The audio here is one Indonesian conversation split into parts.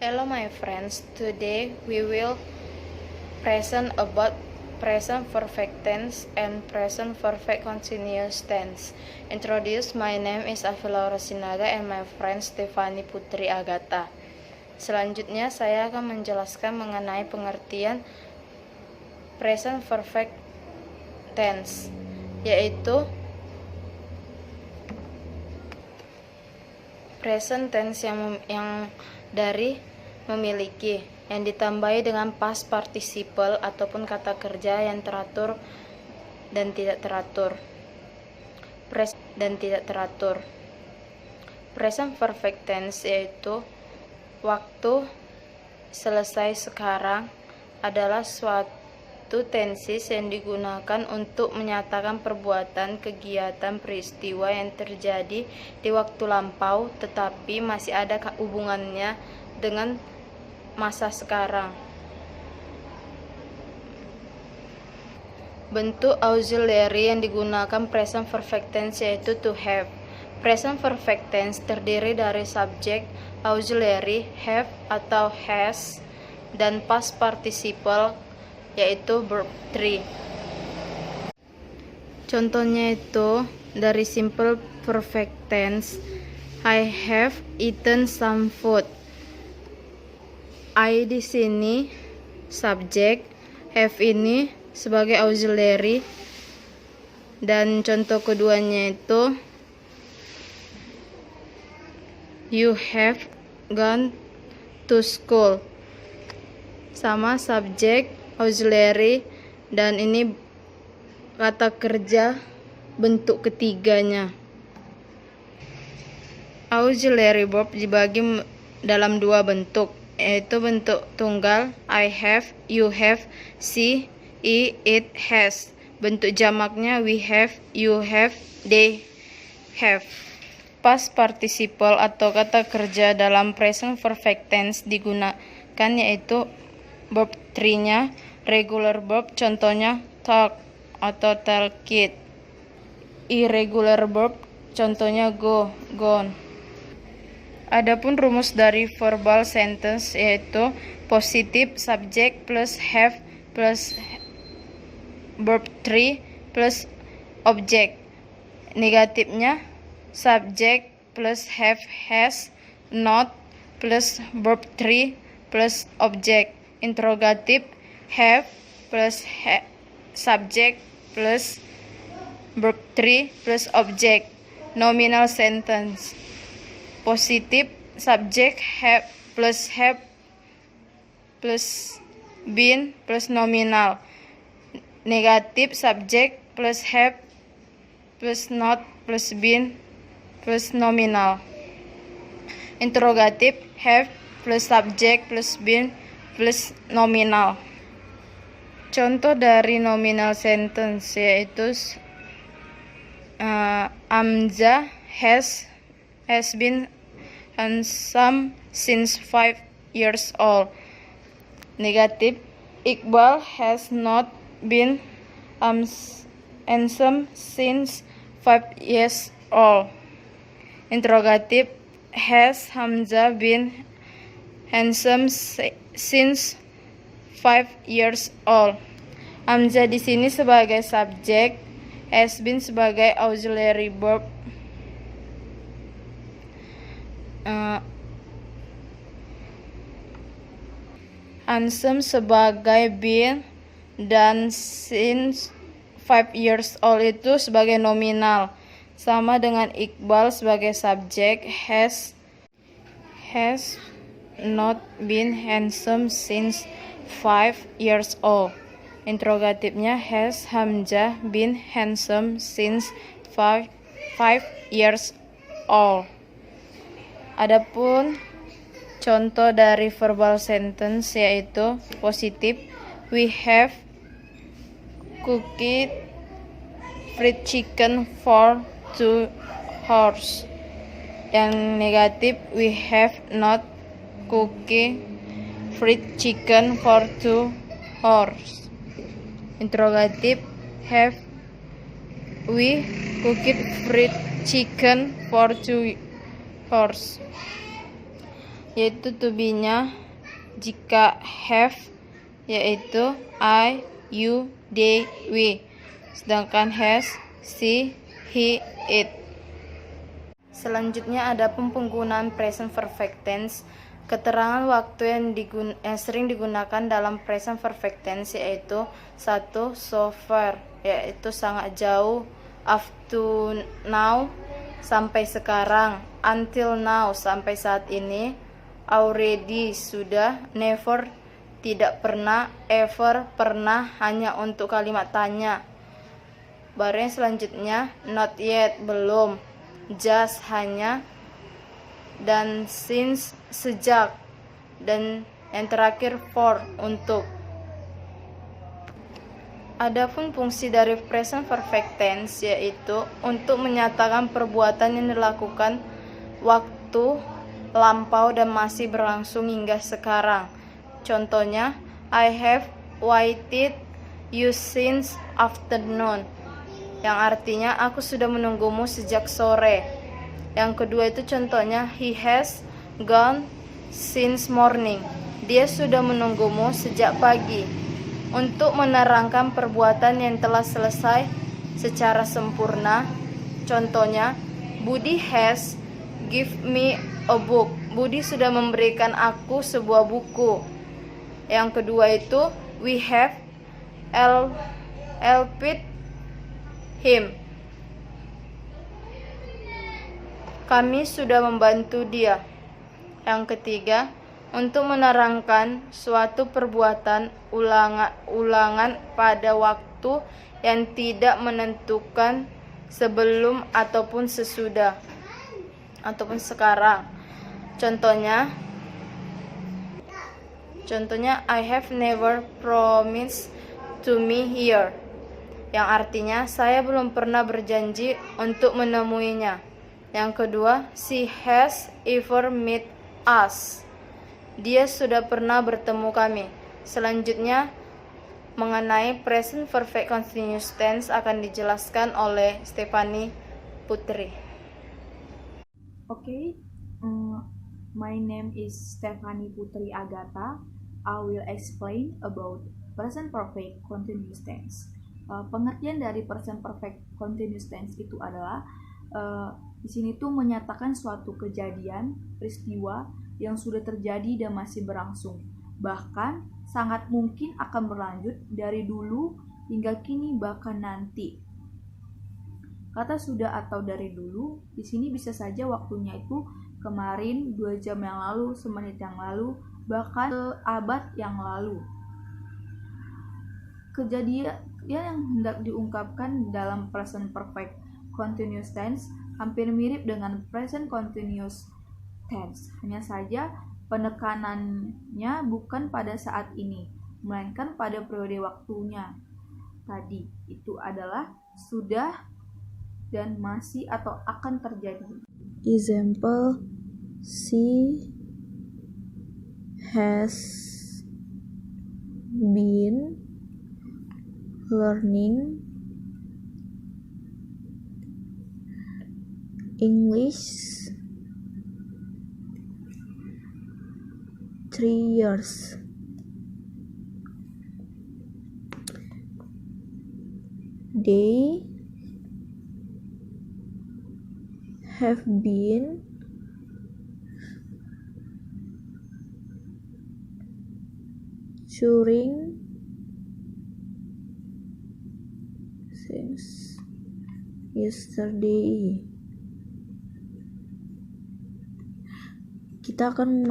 Hello my friends, today we will present about present perfect tense and present perfect continuous tense. Introduce, my name is Avilaura Sinaga and my friend Stefani Putri Agata. Selanjutnya saya akan menjelaskan mengenai pengertian present perfect tense, yaitu present tense yang dari memiliki yang ditambahi dengan past participle ataupun kata kerja yang teratur dan tidak teratur. Present perfect tense yaitu waktu selesai sekarang adalah suatu tenses yang digunakan untuk menyatakan perbuatan, kegiatan, peristiwa yang terjadi di waktu lampau tetapi masih ada hubungannya dengan masa sekarang. Bentuk auxiliary yang digunakan present perfect tense yaitu to have. Present perfect tense terdiri dari subjek, auxiliary, have atau has, dan past participle yaitu verb 3. Contohnya itu dari simple perfect tense, I have eaten some food. I di sini subjek, have ini sebagai auxiliary, dan contoh keduanya itu you have gone to school, sama subjek, auxiliary, dan ini kata kerja bentuk ketiganya. Auxiliary verb dibagi dalam dua bentuk, yaitu bentuk tunggal I have, you have, she, it has. Bentuk jamaknya we have, you have, they have. Past participle atau kata kerja dalam present perfect tense digunakan yaitu verb 3-nya, regular verb contohnya talk atau talked. Irregular verb contohnya go, gone. Adapun rumus dari verbal sentence yaitu positif subject plus have plus verb 3 plus object. Negatifnya subject plus have, has, not plus verb 3 plus object. Interrogatif have plus subject plus verb 3 plus object. Nominal sentence positif subject have plus been plus nominal. Negatif subject plus have plus not plus been plus nominal. Interrogatif have plus subject plus been plus nominal. Contoh dari nominal sentence yaitu Amza has been handsome since 5 years old. Negatif, Iqbal has not been handsome since 5 years old. Interrogatif, has Hamza been handsome since 5 years old. Hamza di sini sebagai subjek, has been sebagai auxiliary verb. Handsome sebagai been dan since 5 years old itu sebagai nominal, sama dengan Iqbal sebagai subjek, has not been handsome since 5 years old. Interrogatifnya has Hamzah been handsome since 5 years old. Adapun contoh dari verbal sentence yaitu positif, we have cooked fried chicken for 2 hours. Yang negatif, we have not cooked fried chicken for 2 hours. Interrogatif, have we cooked fried chicken for 2 hours. yaitu to be-nya. Jika have, yaitu I, you, they, we. Sedangkan has, she, he, it. Selanjutnya ada penggunaan present perfect tense. Keterangan waktu yang sering digunakan dalam present perfect tense yaitu 1. So far, yaitu sangat jauh. Up to now, sampai sekarang. Until now, sampai saat ini. Already, sudah. Never, tidak pernah. Ever, pernah, hanya untuk kalimat tanya. Baru yang selanjutnya, not yet, belum. Just, hanya. Dan since, sejak. Dan yang terakhir for, untuk. Adapun fungsi dari present perfect tense yaitu untuk menyatakan perbuatan yang dilakukan waktu lampau dan masih berlangsung hingga sekarang. Contohnya, I have waited you since afternoon, yang artinya aku sudah menunggumu sejak sore. Yang kedua itu contohnya, he has gone since morning, dia sudah menunggumu sejak pagi. Untuk menerangkan perbuatan yang telah selesai secara sempurna, contohnya, Budi has give me a book, Budi sudah memberikan aku sebuah buku. Yang kedua itu, we have helped him, kami sudah membantu dia. Yang ketiga, untuk menerangkan suatu perbuatan ulangan pada waktu yang tidak menentukan sebelum ataupun sesudah ataupun sekarang. Contohnya I have never promised to me here, yang artinya saya belum pernah berjanji untuk menemuinya. Yang kedua, she has ever met us, dia sudah pernah bertemu kami. Selanjutnya, mengenai present perfect continuous tense akan dijelaskan oleh Stephanie Putri. Okay, my name is Stephanie Putri Agatha. I will explain about present perfect continuous tense. Pengertian dari present perfect continuous tense itu adalah di sini tuh menyatakan suatu kejadian, peristiwa yang sudah terjadi dan masih berlangsung. Bahkan sangat mungkin akan berlanjut dari dulu hingga kini bahkan nanti. Kata sudah atau dari dulu di sini bisa saja waktunya itu kemarin, 2 jam yang lalu, semenit yang lalu, bahkan seabad yang lalu. Kejadian yang hendak diungkapkan dalam present perfect continuous tense hampir mirip dengan present continuous tense. Hanya saja penekanannya bukan pada saat ini, melainkan pada periode waktunya. Tadi itu adalah sudah dan masih atau akan terjadi. Example, she has been learning English 3 years. They have been touring since yesterday. Kita akan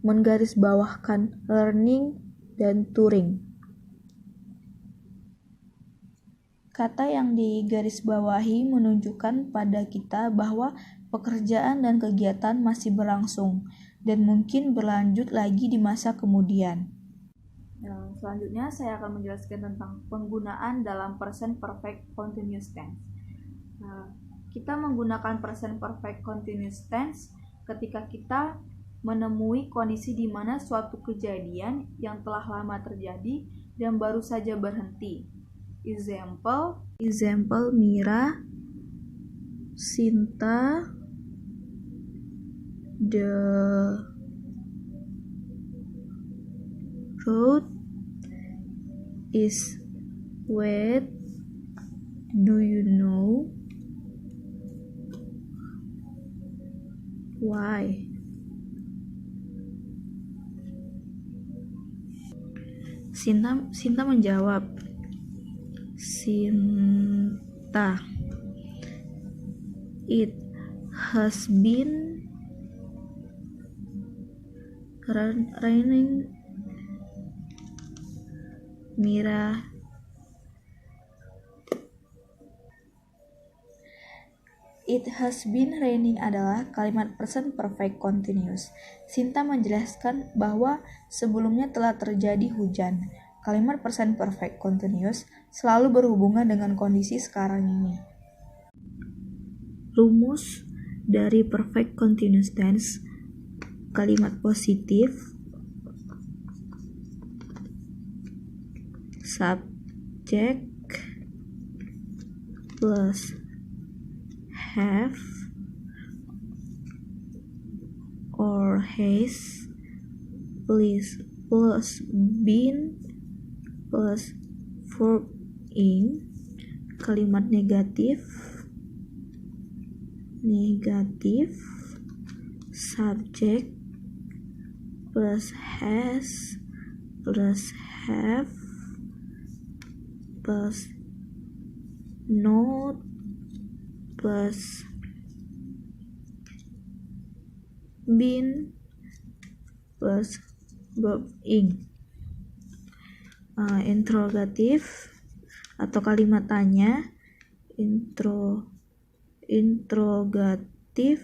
menggarisbawahkan learning dan touring. Kata yang digarisbawahi menunjukkan pada kita bahwa pekerjaan dan kegiatan masih berlangsung dan mungkin berlanjut lagi di masa kemudian. Selanjutnya saya akan menjelaskan tentang penggunaan dalam present perfect continuous tense. Kita menggunakan present perfect continuous tense ketika kita menemui kondisi di mana suatu kejadian yang telah lama terjadi dan baru saja berhenti. Example, Mira, Sinta, the is wet. Do you know why? Sinta menjawab. Sinta, it has been raining. Mira, it has been raining adalah kalimat present perfect continuous. Sinta menjelaskan bahwa sebelumnya telah terjadi hujan. Kalimat present perfect continuous selalu berhubungan dengan kondisi sekarang ini. Rumus dari perfect continuous tense, kalimat positif, subject plus have or has plus been plus verb in. Kalimat negatif subject plus has plus have plus not plus been plus verb in. Interrogatif atau kalimat tanya, interrogatif,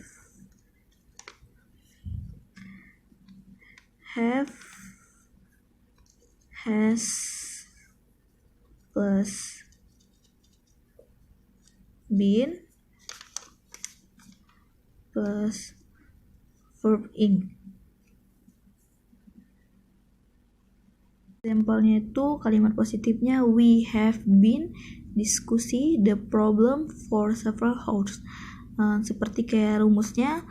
have, has plus been plus verb in. Sampelnya itu kalimat positifnya, we have been diskusi the problem for several hours. Seperti kayak rumusnya,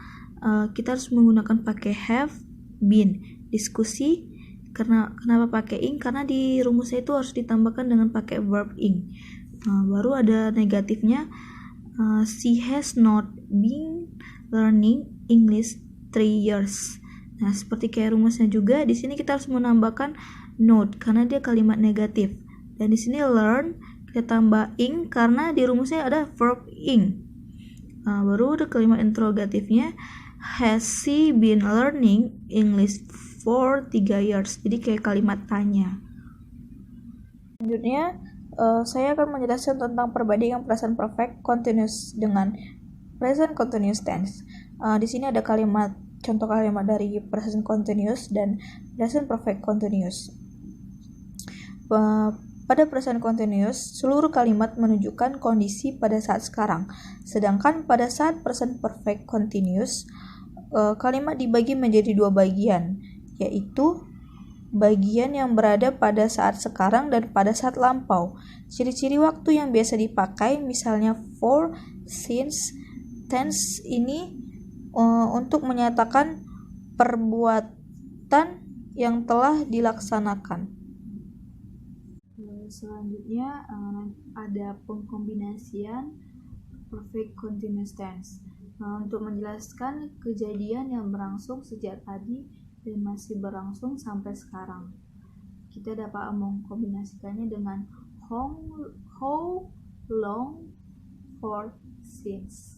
kita harus menggunakan pakai have been. Diskusi, kenapa pakai in? Karena di rumusnya itu harus ditambahkan dengan pakai verb in. Baru ada negatifnya, she has not been learning English 3 years. Nah, seperti kayak rumusnya juga, di sini kita harus menambahkan not karena dia kalimat negatif. Dan di sini learn kita tambah ing karena di rumusnya ada verb ing. Baru ada kalimat interrogatifnya, has she been learning English for 3 years. Jadi kayak kalimat tanya. Selanjutnya saya akan menjelaskan tentang perbandingan present perfect continuous dengan present continuous tense. Di sini ada contoh kalimat dari present continuous dan present perfect continuous. Pada present continuous, seluruh kalimat menunjukkan kondisi pada saat sekarang. Sedangkan pada saat present perfect continuous, kalimat dibagi menjadi 2 bagian, yaitu bagian yang berada pada saat sekarang dan pada saat lampau. Ciri-ciri waktu yang biasa dipakai, misalnya for, since, tense ini untuk menyatakan perbuatan yang telah dilaksanakan. Selanjutnya ada pengkombinasian perfect continuous tense. Untuk menjelaskan kejadian yang berlangsung sejak tadi dan masih berlangsung sampai sekarang. Kita dapat mengkombinasikannya dengan how long, for, since.